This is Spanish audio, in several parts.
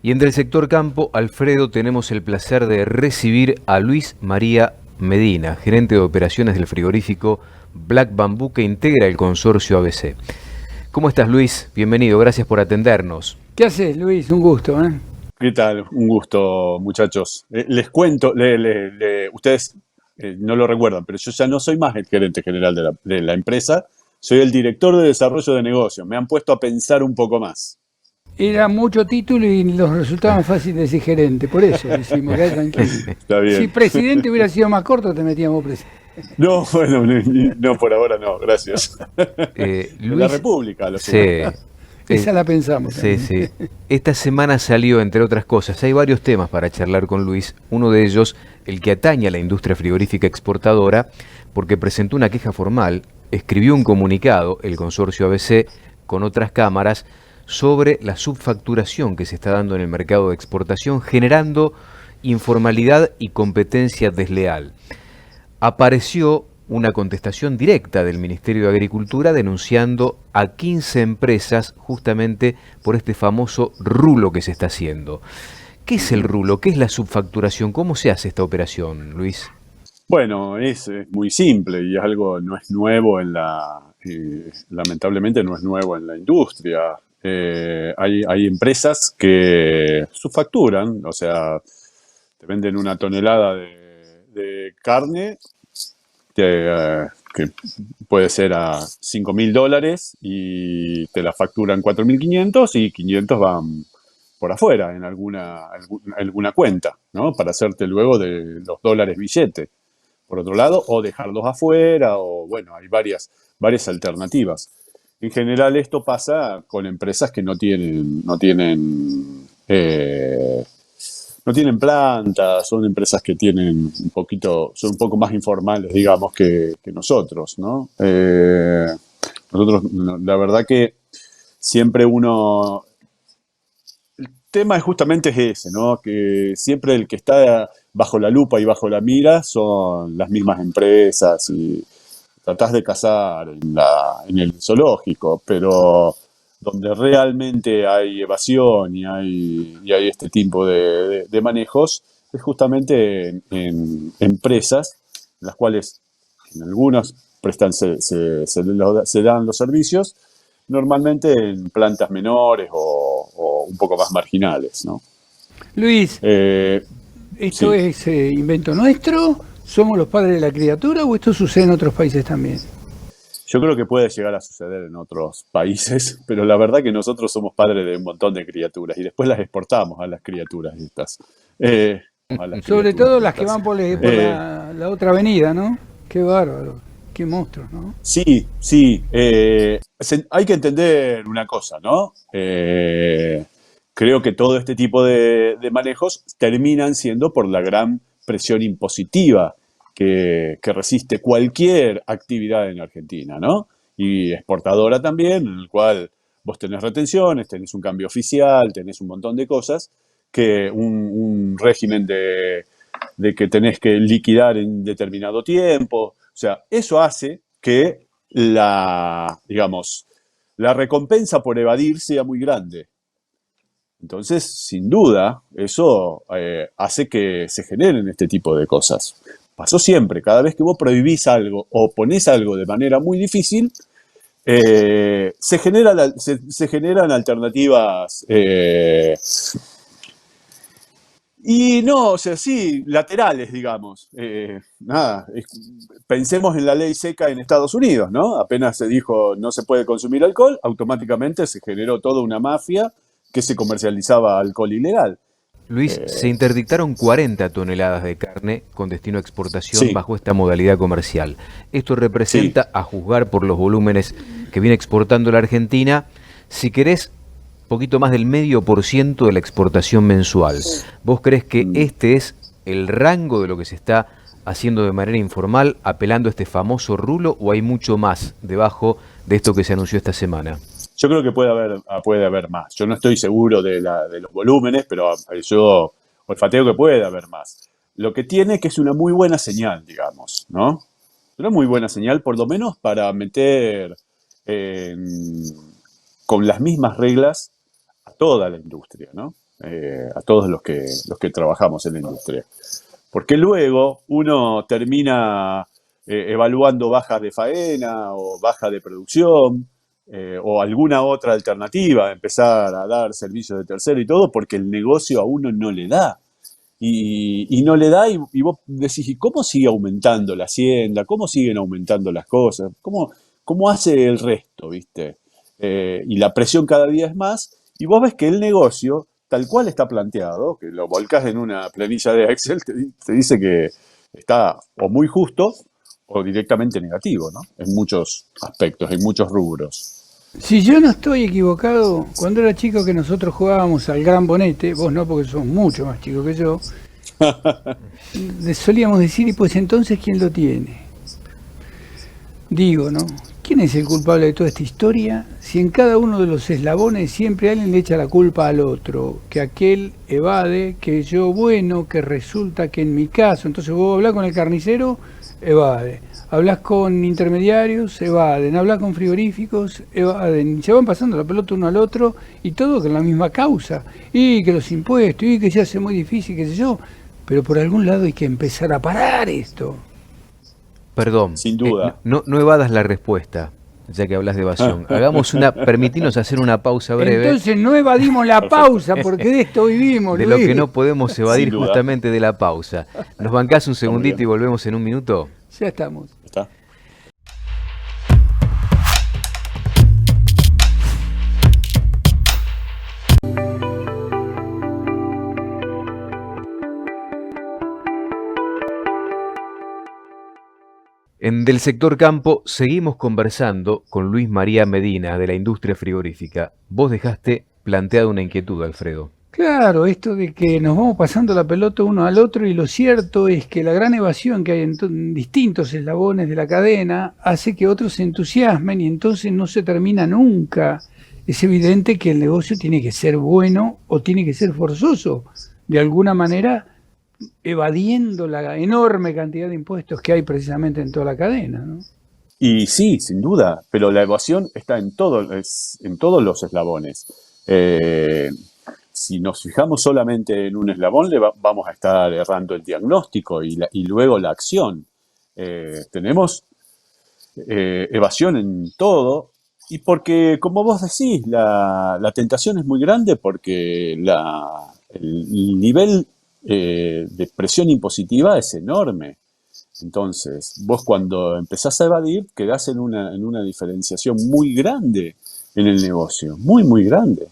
Y entre el sector campo, Alfredo, tenemos el placer de recibir a Luis María Medina, gerente de operaciones del frigorífico Black Bamboo que integra el consorcio ABC. ¿Cómo estás, Luis? Bienvenido, gracias por atendernos. ¿Qué haces, Luis? Un gusto, ¿eh? ¿Qué tal? Un gusto, muchachos. Les cuento, ustedes no lo recuerdan, pero yo ya no soy más el gerente general de la empresa, soy el director de desarrollo de negocio. Me han puesto a pensar un poco más. Era mucho título y los resultaban fáciles de decir gerente, por eso decimos, quedá tranquilo. Está bien. Si presidente hubiera sido más corto, te metíamos presidente. No, bueno, no, por ahora no, gracias. Luis, la República, lo sí, Esa la pensamos. sí, sí. Esta semana salió, entre otras cosas, hay varios temas para charlar con Luis. Uno de ellos, el que atañe a la industria frigorífica exportadora, porque presentó una queja formal, escribió un comunicado, el consorcio ABC, con otras cámaras, sobre la subfacturación que se está dando en el mercado de exportación, generando informalidad y competencia desleal. Apareció una contestación directa del Ministerio de Agricultura denunciando a 15 empresas justamente por este famoso rulo que se está haciendo. ¿Qué es el rulo? ¿Qué es la subfacturación? ¿Cómo se hace esta operación, Luis? Bueno, es muy simple y es algo, no es nuevo lamentablemente no es nuevo en la industria. Hay empresas que subfacturan, o sea, te venden una tonelada de carne que puede ser a $5.000 y te la facturan 4.500 y 500 van por afuera en alguna cuenta, ¿no? Para hacerte luego de los dólares billete, por otro lado, o dejarlos afuera, o bueno, hay varias alternativas. En general esto pasa con empresas que no tienen plantas, son empresas que tienen son un poco más informales, digamos, que nosotros, ¿no? Nosotros, la verdad que siempre el tema justamente es ese, ¿no? Que siempre el que está bajo la lupa y bajo la mira son las mismas empresas y tratás de cazar en el zoológico, pero donde realmente hay evasión y hay este tipo de manejos, es justamente en empresas, en las cuales en algunas se dan los servicios, normalmente en plantas menores o un poco más marginales, ¿no? Luis, Eh, ¿esto sí. es invento nuestro? ¿Somos los padres de la criatura o esto sucede en otros países también? Yo creo que puede llegar a suceder en otros países, pero la verdad que nosotros somos padres de un montón de criaturas y después las exportamos a las criaturas estas. A las Sobre criaturas todo las que estas. van por Eh, la otra avenida, ¿no? Qué bárbaro, qué monstruos, ¿no? sí, sí. Hay que entender una cosa, ¿no? Creo que todo este tipo de manejos terminan siendo por la gran presión impositiva que resiste cualquier actividad en Argentina, ¿no? Y exportadora también, en el cual vos tenés retenciones, tenés un cambio oficial, tenés un montón de cosas, que un régimen de que tenés que liquidar en determinado tiempo. O sea, eso hace que digamos, la recompensa por evadir sea muy grande. Entonces, sin duda, eso hace que se generen este tipo de cosas. Pasó siempre, cada vez que vos prohibís algo o ponés algo de manera muy difícil, se generan alternativas y no, o sea, sí, laterales, digamos. Pensemos en la ley seca en Estados Unidos, ¿no? Apenas se dijo no se puede consumir alcohol, automáticamente se generó toda una mafia que se comercializaba alcohol ilegal. Luis, se interdictaron 40 toneladas de carne con destino a exportación Sí, bajo esta modalidad comercial. Esto sí, representa, a juzgar por los volúmenes que viene exportando la Argentina, si querés, poquito más del 0,5% de la exportación mensual. ¿Vos crees que este es el rango de lo que se está haciendo de manera informal, apelando a este famoso rulo, o hay mucho más debajo de esto que se anunció esta semana? yo creo que puede haber más. Yo no estoy seguro de los volúmenes, pero yo olfateo que puede haber más. Lo que tiene que es una muy buena señal, digamos, ¿no? Una muy buena señal, por lo menos para meter en- con las mismas reglas a toda la industria, ¿no? a todos los que trabajamos en la industria. Porque luego uno termina evaluando bajas de faena o bajas de producción o alguna otra alternativa, empezar a dar servicios de tercero y todo, porque el negocio a uno no le da. Y no le da, y vos decís, ¿y cómo sigue aumentando la hacienda? ¿Cómo siguen aumentando las cosas? ¿Cómo hace el resto, viste? Y la presión cada día es más, y vos ves que el negocio, tal cual está planteado, que lo volcás en una planilla de Excel, te dice que está o muy justo o directamente negativo, ¿no? En muchos aspectos, en muchos rubros. Si yo no estoy equivocado, cuando era chico que nosotros jugábamos al Gran Bonete, vos no porque sos mucho más chico que yo, le solíamos decir, y pues entonces, ¿quién lo tiene? Digo, ¿no? ¿Quién es el culpable de toda esta historia? Si en cada uno de los eslabones siempre alguien le echa la culpa al otro, que aquel evade, que yo bueno, que resulta que en mi caso, entonces vos hablás con el carnicero, evade. Hablas con intermediarios, evaden. Hablas con frigoríficos, evaden. Y se van pasando la pelota uno al otro y todo con la misma causa. Y que los impuestos, y que se hace muy difícil, qué sé yo. Pero por algún lado hay que empezar a parar esto. Perdón, Sin duda. no evadas la respuesta, ya que hablas de evasión. Permitinos hacer una pausa breve Entonces no evadimos la pausa, porque de esto vivimos, de lo Luis. que no podemos evadir Sin duda. justamente de la pausa. ¿Nos bancás un Está muy segundito bien. y volvemos en un minuto? Ya estamos. ¿Está? En Del Sector Campo seguimos conversando con Luis María Medina de la industria frigorífica. Vos dejaste planteada una inquietud, Alfredo. Claro, esto de que nos vamos pasando la pelota uno al otro, y lo cierto es que la gran evasión que hay en distintos eslabones de la cadena hace que otros se entusiasmen y entonces no se termina nunca. Es evidente que el negocio tiene que ser bueno o tiene que ser forzoso, de alguna manera evadiendo la enorme cantidad de impuestos que hay precisamente en toda la cadena, ¿no? Y sí, sin duda, pero la evasión está en en todos los eslabones. Si nos fijamos solamente en un eslabón, vamos a estar errando el diagnóstico y luego la acción. Tenemos evasión en todo, y porque, como vos decís, la tentación es muy grande porque el nivel de presión impositiva es enorme. Entonces, vos cuando empezás a evadir, quedás en una diferenciación muy grande en el negocio, muy, muy grande,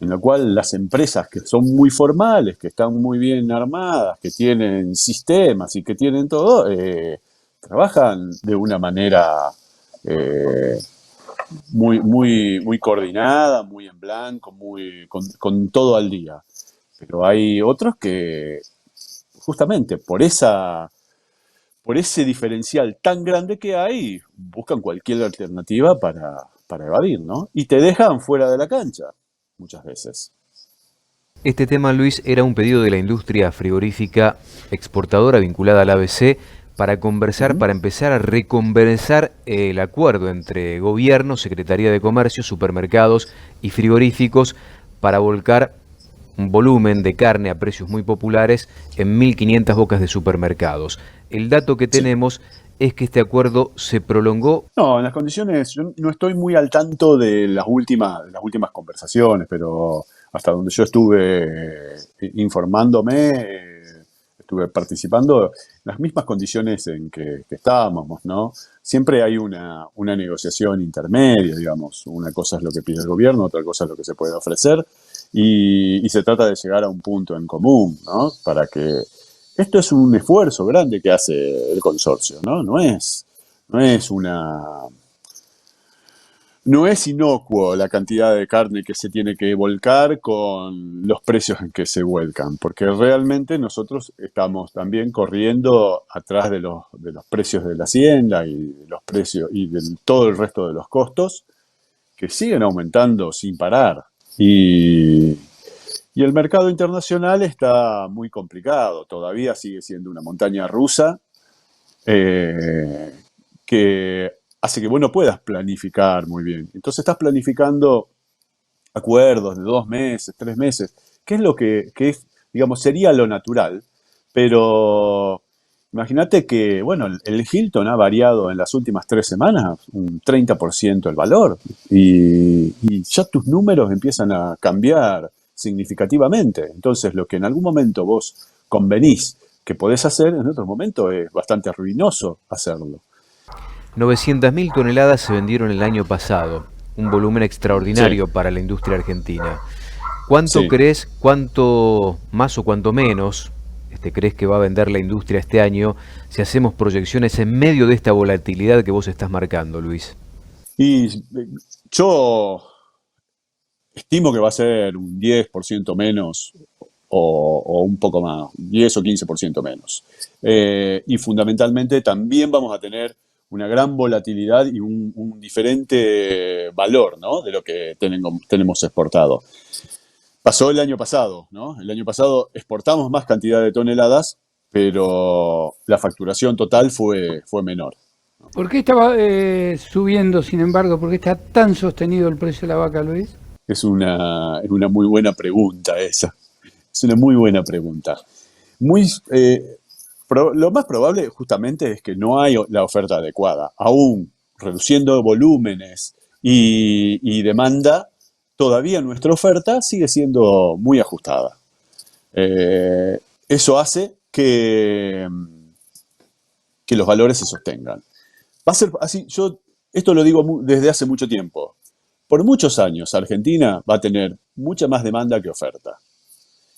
en la cual las empresas que son muy formales, que están muy bien armadas, que tienen sistemas y que tienen todo, trabajan de una manera muy, muy, muy coordinada, muy en blanco, con todo al día. Pero hay otros que, justamente por ese diferencial tan grande que hay, buscan cualquier alternativa para evadir, ¿no? Y te dejan fuera de la cancha, muchas veces. Este tema, Luis, era un pedido de la industria frigorífica exportadora vinculada al ABC para conversar, para empezar a reconversar el acuerdo entre gobierno, Secretaría de Comercio, supermercados y frigoríficos para volcar un volumen de carne a precios muy populares en 1.500 bocas de supermercados. El dato que tenemos es que este acuerdo se prolongó. No, en las condiciones, yo no estoy muy al tanto de las últimas conversaciones, pero hasta donde yo estuve informándome, estuve participando, las mismas condiciones en que estábamos, ¿no? Siempre hay una negociación intermedia, digamos. Una cosa es lo que pide el gobierno, otra cosa es lo que se puede ofrecer, y se trata de llegar a un punto en común, ¿no? Para que esto es un esfuerzo grande que hace el consorcio, ¿no? No es inocuo la cantidad de carne que se tiene que volcar con los precios en que se vuelcan, porque realmente nosotros estamos también corriendo atrás de los precios de la hacienda y de los precios y de todo el resto de los costos que siguen aumentando sin parar. Y el mercado internacional está muy complicado, todavía sigue siendo una montaña rusa que hace que vos no puedas planificar muy bien. Entonces estás planificando acuerdos de 2 meses, 3 meses, qué es lo que es, digamos, sería lo natural, pero imagínate que, bueno, el Hilton ha variado en las últimas 3 semanas un 30% el valor y ya tus números empiezan a cambiar significativamente. Entonces, lo que en algún momento vos convenís que podés hacer, en otro momento es bastante ruinoso hacerlo. 900.000 toneladas se vendieron el año pasado, un volumen Sí, extraordinario para la industria argentina. ¿Cuánto sí. crees, cuánto más o cuánto menos, crees que va a vender la industria este año si hacemos proyecciones en medio de esta volatilidad que vos estás marcando, Luis? Y yo estimo que va a ser un 10% menos o un poco más, 10 o 15% menos. Y fundamentalmente también vamos a tener una gran volatilidad y un diferente valor, ¿no?, de lo que tenemos exportado. Pasó el año pasado, ¿no? El año pasado exportamos más cantidad de toneladas, pero la facturación total fue menor. ¿Por qué estaba subiendo, sin embargo? ¿Por qué está tan sostenido el precio de la vaca, Luis? Es una muy buena pregunta esa. Es una muy buena pregunta. Muy, lo más probable justamente es que no hay la oferta adecuada. Aún reduciendo volúmenes y demanda, todavía nuestra oferta sigue siendo muy ajustada. Eso hace que los valores se sostengan. Va a ser así, yo esto lo digo desde hace mucho tiempo. Por muchos años Argentina va a tener mucha más demanda que oferta.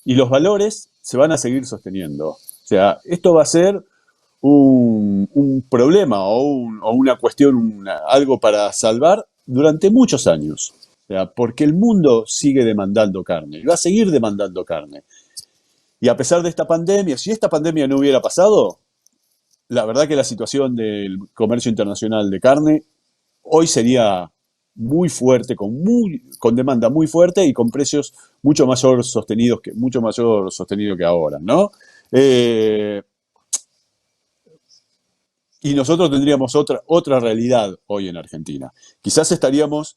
Y los valores se van a seguir sosteniendo. O sea, esto va a ser un problema o una cuestión, algo para salvar durante muchos años. O sea, porque el mundo sigue demandando carne y va a seguir demandando carne. Y a pesar de esta pandemia, si esta pandemia no hubiera pasado, la verdad que la situación del comercio internacional de carne hoy sería muy fuerte, con demanda muy fuerte y con precios mucho mayor sostenido que ahora, ¿no? Y nosotros tendríamos otra realidad hoy en Argentina. Quizás estaríamos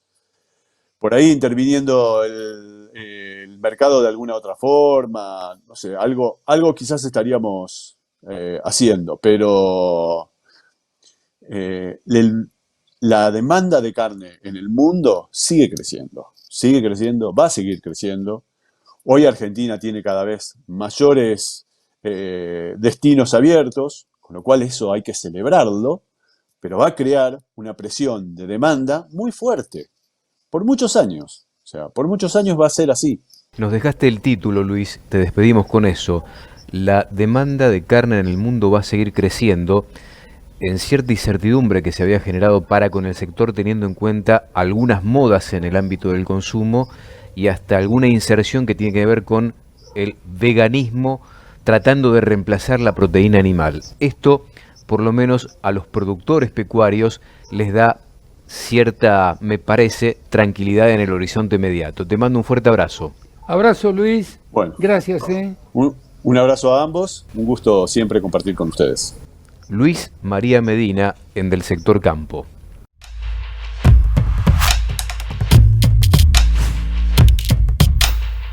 por ahí interviniendo el mercado de alguna otra forma, no sé, algo quizás estaríamos haciendo, pero la demanda de carne en el mundo sigue creciendo, va a seguir creciendo. Hoy Argentina tiene cada vez mayores destinos abiertos, con lo cual eso hay que celebrarlo, pero va a crear una presión de demanda muy fuerte por muchos años. O sea, por muchos años va a ser así. Nos dejaste el título, Luis, te despedimos con eso. La demanda de carne en el mundo va a seguir creciendo en cierta incertidumbre que se había generado para con el sector, teniendo en cuenta algunas modas en el ámbito del consumo y hasta alguna inserción que tiene que ver con el veganismo, tratando de reemplazar la proteína animal. Esto, por lo menos a los productores pecuarios, les da cierta, me parece, tranquilidad en el horizonte inmediato. Te mando un fuerte abrazo. Abrazo, Luis. Bueno, Gracias, ¿eh? un abrazo a ambos, un gusto siempre compartir con ustedes. Luis María Medina, en Del Sector Campo.